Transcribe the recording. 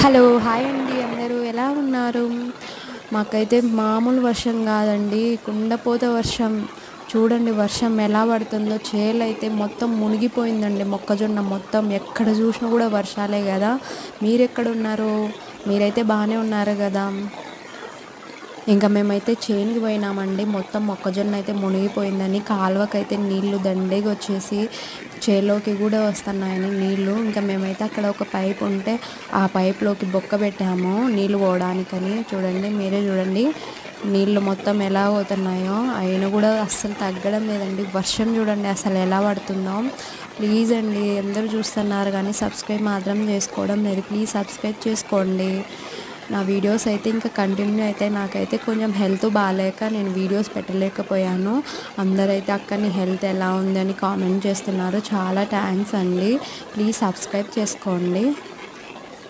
Hello hi అండి, అందరూ ఎలా ఉన్నారు? మాకైతే మామూలు వర్షం కాదండి, కుండపోత వర్షం. చూడండి వర్షం ఎలా పడుతుందో. చేలైతే మొత్తం మునిగిపోయిందండి, మొక్కజొన్న మొత్తం. ఎక్కడ చూసినా కూడా వర్షాలే కదా. మీరెక్కడున్నారు? మీరైతే బాగానే ఉన్నారు కదా? ఇంకా మేమైతే చేనుకి పోయినామండి. మొత్తం మొక్కజొన్న అయితే మునిగిపోయిందని, కాలువకైతే నీళ్లు దండిగా వచ్చేసి చేలోకి కూడా వస్తున్నాయని నీళ్లు. ఇంకా మేమైతే అక్కడ ఒక పైప్ ఉంటే ఆ పైప్లోకి బొక్క పెట్టాము నీళ్లు పోవడానికని. చూడండి, మీరే చూడండి నీళ్లు మొత్తం ఎలా పోతున్నాయో. అయినా కూడా అస్సలు తగ్గడం లేదండి. వర్షం చూడండి అసలు ఎలా పడుతుందో. ప్లీజ్ అండి, అందరూ చూస్తున్నారు కానీ సబ్స్క్రైబ్ మాత్రం చేసుకోవడం లేదు. ప్లీజ్ సబ్స్క్రైబ్ చేసుకోండి. నా వీడియోస్ అయితే ఇంకా కంటిన్యూ అయితే. నాకైతే కొంచెం హెల్త్ బాగాలేక నేను వీడియోస్ పెట్టలేకపోయాను. అందరైతే అక్క నీ హెల్త్ ఎలా ఉంది అని కామెంట్ చేస్తున్నారు. చాలా థ్యాంక్స్ అండి. ప్లీజ్ సబ్స్క్రైబ్ చేసుకోండి.